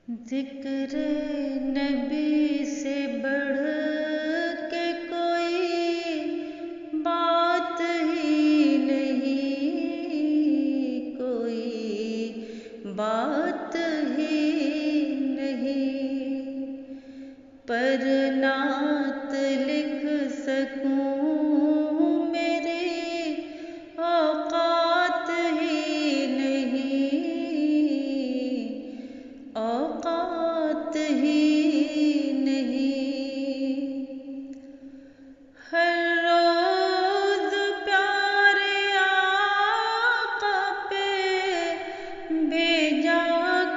ذکر نبی سے بڑھ کے کوئی بات ہی نہیں، کوئی بات ہی نہیں، پر نعت لکھ سکوں میری اوقات ہی نہیں، اوقات ہی نہیں۔ ہر روز پیارے آقا پہ بھیجا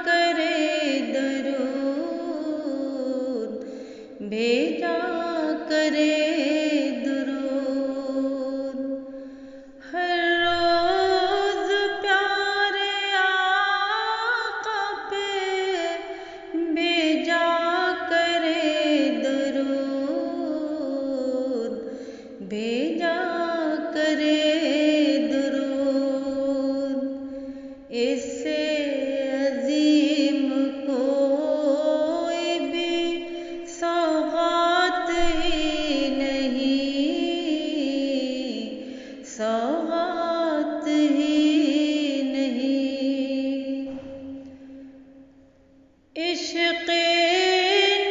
کرے درود، بھیجا کرے درود۔ ہر روز پیارے آقا پہ بھیجا کرے درود، بھیجا کرے درود۔ اس سے عظیم کوئی بھی سوغات ہی نہیں، سوغات ہی نہیں۔ عشق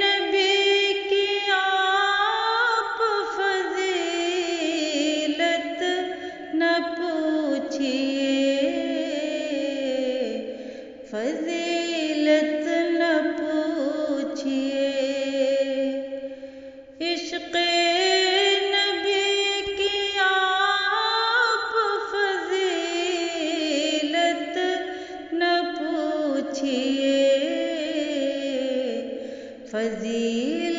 نبی کی آپ فضیلت نہ پوچھئے، فضیلت نہ پوچھئے۔ عشق نبی کی آپ فضیلت نہ پوچھئے، فضیلت